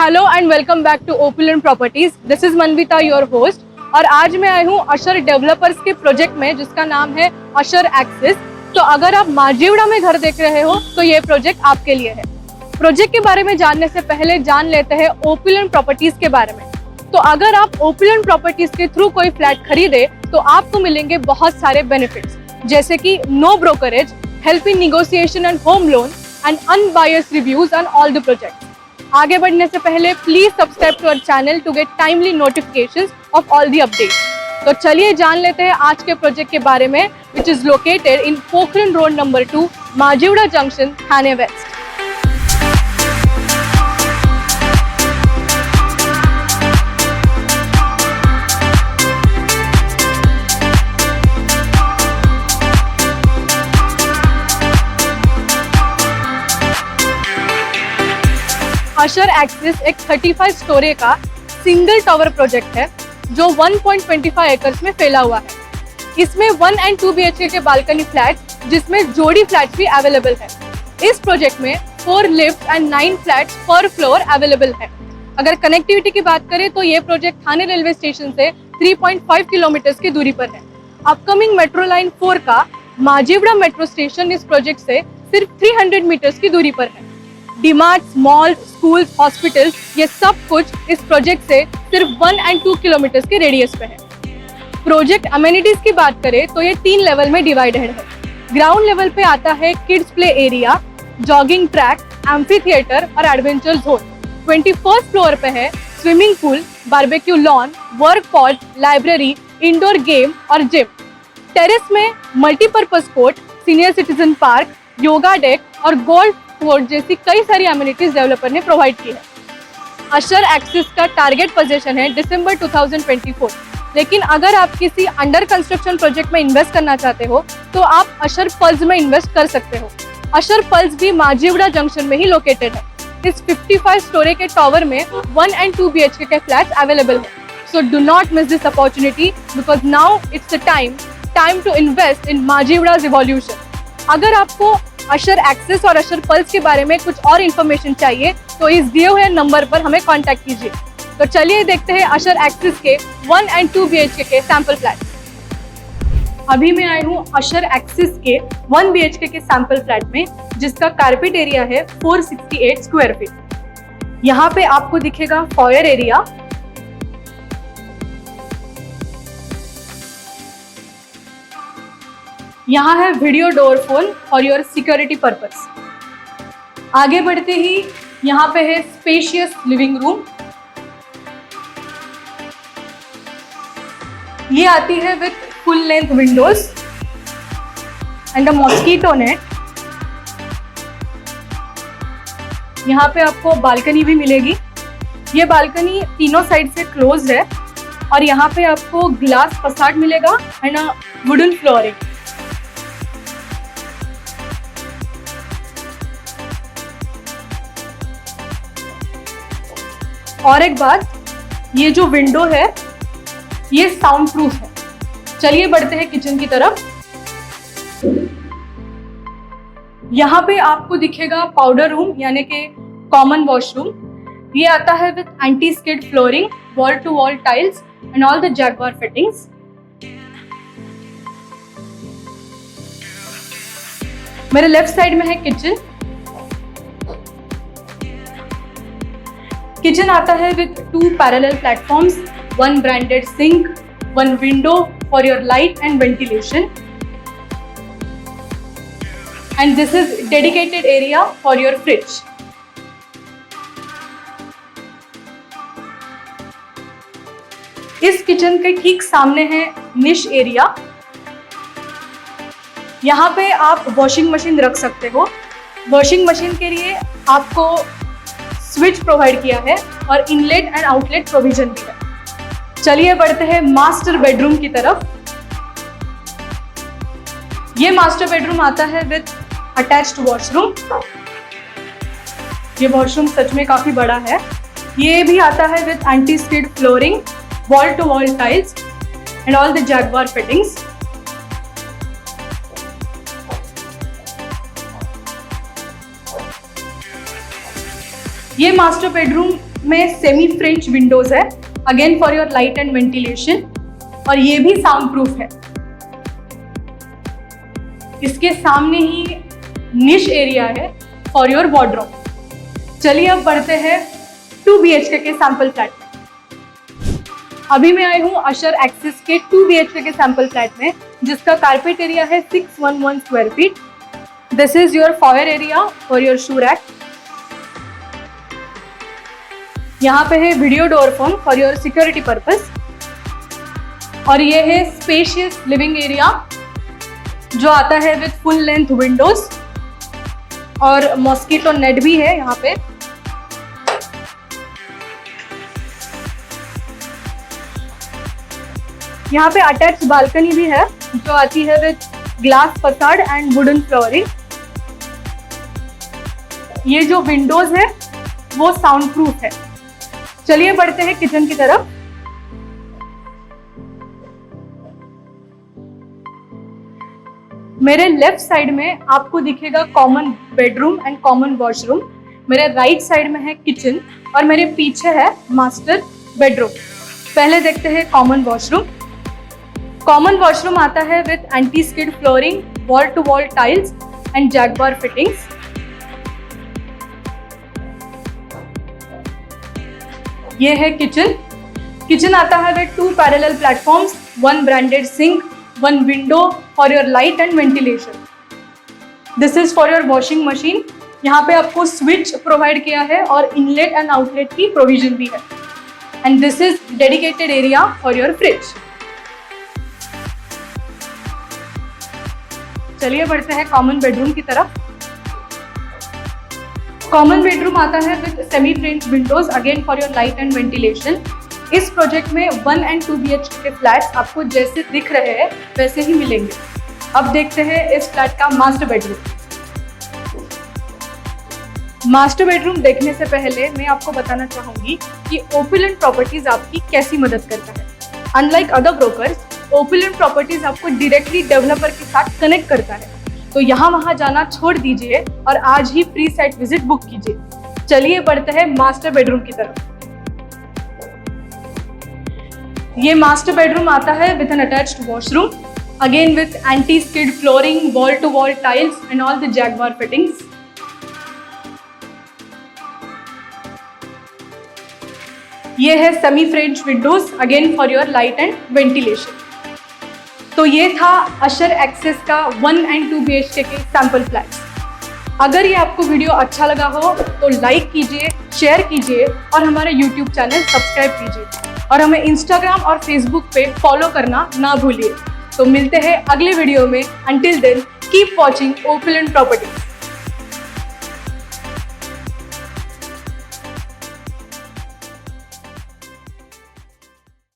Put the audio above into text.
Hello and welcome back to Opulent Properties. This is Manvita your host और आज मैं आई हूँ अशर डेवलपर्स के प्रोजेक्ट में जिसका नाम है अशर एक्सिस। तो अगर आप माजीवड़ा में घर देख रहे हो तो ये प्रोजेक्ट आपके लिए है। प्रोजेक्ट के बारे में जानने से पहले जान लेते हैं ओपुलेंट प्रॉपर्टीज के बारे में। तो अगर आप ओपुलेंट प्रॉपर्टीज के थ्रू कोई फ्लैट खरीदे तो आपको मिलेंगे बहुत सारे बेनिफिट्स, जैसे कि no brokerage, help in negotiation and home loan and unbiased reviews on all the project. आगे बढ़ने से पहले please subscribe to our channel to get timely notifications of all the updates. तो चलिए जान लेते हैं आज के प्रोजेक्ट के बारे में, which is located in Pokhran road number 2, Majiwada junction, Thane west. Ashar Axis एक 35 स्टोरी का सिंगल टावर प्रोजेक्ट है जो 1.25 एकर्स में फैला हुआ है। इसमें 1 एंड 2 BHK के बालकनी फ्लैट जिसमें जोड़ी फ्लैट्स भी अवेलेबल है। इस प्रोजेक्ट में 4 लिफ्ट एंड 9 फ्लैट्स पर फ्लोर अवेलेबल है। अगर कनेक्टिविटी की बात करें तो ये प्रोजेक्ट थाने रेलवे स्टेशन से 3.5 किलोमीटर की दूरी पर है। अपकमिंग मेट्रो लाइन 4 का माजीवड़ा मेट्रो स्टेशन इस प्रोजेक्ट से सिर्फ 300 मीटर्स की दूरी पर है। डीमार्ट्स, मॉल, स्कूल्स, हॉस्पिटल्स, ये सब कुछ इस प्रोजेक्ट से सिर्फ 1 एंड 2 किलोमीटर के रेडियस पे है। प्रोजेक्ट अमेनिटीज की बात करें तो ये 3 लेवल में डिवाइडेड है। ग्राउंड लेवल पे आता है kids play area, jogging track, amphi theatre और एडवेंचर जोन। 21st फ्लोर पे है swimming pool, barbecue lawn, work pod, library, indoor game और जिम। टेरेस में multipurpose court, senior citizen park, yoga deck और गोल्फ कोर्ट जैसी कई सारी एमिनिटीज डेवलपर ने प्रोवाइड की है। अशर एक्सिस का टारगेट पोजीशन है दिसंबर 2024, लेकिन अगर आप किसी अंडर कंस्ट्रक्शन प्रोजेक्ट में इन्वेस्ट करना चाहते हो तो आप अशर पल्स में इन्वेस्ट कर सकते हो। अशर पल्स भी माजीवड़ा जंक्शन में ही लोकेटेड है। इस 55 स्टोरी के टावर में 1 एंड 2 BHK के फ्लैट्स अवेलेबल है। So do not miss this opportunity because now it's the time to invest in Majiwada revolution. अगर आपको अशर एक्सिस और अशर पल्स के बारे में कुछ और इन्फॉर्मेशन चाहिए तो इस दिए हुए नंबर पर हमें कांटेक्ट कीजिए। तो चलिए देखते हैं अशर एक्सिस के 1 एंड 2 BHK के सैंपल फ्लैट। अभी मैं आई हूँ अशर एक्सिस के 1 BHK के सैंपल फ्लैट में, जिसका कारपेट एरिया है 468 स्क्वायर फीट। यहाँ पे आपको दिखेगा फॉयर एरिया, यहाँ है video door phone for your security purpose. आगे बढ़ते ही यहाँ पे है स्पेशियस लिविंग रूम। ये आती है with full length Windows and a mosquito net. यहाँ पे आपको बालकनी भी मिलेगी। ये बालकनी तीनों साइड से क्लोज्ड है और यहाँ पे आपको ग्लास फसाड मिलेगा एंड अ वुडन फ्लोरिंग। और एक बात, ये जो विंडो है ये साउंड प्रूफ है। चलिए बढ़ते हैं किचन की तरफ। यहाँ पे आपको दिखेगा पाउडर रूम यानी कि कॉमन वॉशरूम। ये आता है with anti skid flooring, wall to wall tiles and all the Jaguar fittings. मेरे लेफ्ट साइड में है किचन। किचन आता है with 2 parallel platforms, 1 branded sink, 1 window for your light and ventilation, and this is dedicated area for your fridge. इस kitchen के ठीक सामने है निश एरिया। यहाँ पे आप वॉशिंग मशीन रख सकते हो। वॉशिंग मशीन के लिए आपको स्विच प्रोवाइड किया है और इनलेट एंड आउटलेट प्रोविजन भी है। चलिए बढ़ते हैं मास्टर बेडरूम की तरफ। ये मास्टर बेडरूम आता है विथ अटैच्ड वॉशरूम। ये वॉशरूम सच में काफी बड़ा है। ये भी आता है with anti skid flooring, wall to wall tiles and all the Jaguar fittings. ये मास्टर बेडरूम में सेमी फ्रेंच विंडोज है, again for your light and ventilation, और ये भी साउंड प्रूफ है। इसके सामने ही निश एरिया है फॉर योर वार्डरोब। चलिए अब बढ़ते हैं 2 BHK के सैंपल फ्लैट में। अभी मैं आई हूँ अशर एक्सिस के 2 BHK के सैंपल फ्लैट में, जिसका कारपेट एरिया है 611 square feet. This is your foyer area for your shoe rack. यहाँ पे है video door phone for your security purpose, और ये है स्पेशियस लिविंग एरिया जो आता है विद फुल लेंथ विंडोज, और मॉस्किटो नेट भी है यहाँ पे। यहाँ पे अटैच बालकनी भी है जो आती है with glass facade and wooden flooring. ये जो विंडोज है वो साउंड प्रूफ है। चलिए बढ़ते हैं किचन की तरफ। मेरे लेफ्ट साइड में आपको दिखेगा common bedroom and common washroom. मेरे राइट साइड में है किचन और मेरे पीछे है मास्टर बेडरूम। पहले देखते हैं कॉमन वॉशरूम। कॉमन वॉशरूम आता है with anti skid flooring, wall to wall tiles and Jaguar fittings. ये है किचन। किचन आता है with 2 parallel platforms, 1 branded sink, 1 window for your light and ventilation. This is for your washing machine. यहाँ पे आपको switch provide किया है और इनलेट एंड आउटलेट की प्रोविजन भी है। And this is dedicated area for your fridge. चलिए बढ़ते हैं कॉमन बेडरूम की तरफ। कॉमन बेडरूम आता है with semi French windows, again for your light and ventilation. इस प्रोजेक्ट में 1 and 2 BHK के फ्लैट्स आपको जैसे दिख रहे हैं वैसे ही मिलेंगे। अब देखते हैं इस फ्लैट का मास्टर बेडरूम। मास्टर बेडरूम देखने से पहले मैं आपको बताना चाहूंगी कि ओपुलेंट प्रॉपर्टीज आपकी कैसी मदद करता है। Unlike other brokers, opulent properties आपको डायरेक्टली डेवलपर के साथ कनेक्ट करता है। तो यहाँ वहां जाना छोड़ दीजिए और आज ही प्री साइट विजिट बुक कीजिए। चलिए बढ़ते हैं मास्टर बेडरूम की तरफ। ये मास्टर बेडरूम आता है with an attached washroom, again with anti skid flooring, wall to wall tiles and all the Jaguar fittings. ये है semi French windows, again for your light and ventilation. तो ये था अशर एक्सिस का 1 and 2 BHK के sample flats. अगर ये आपको वीडियो अच्छा लगा हो तो लाइक कीजिए, शेयर कीजिए और हमारे YouTube चैनल सब्सक्राइब कीजिए, और हमें इंस्टाग्राम और फेसबुक पे फॉलो करना ना भूलिए। तो मिलते हैं अगले वीडियो में। Until then keep watching opulent properties.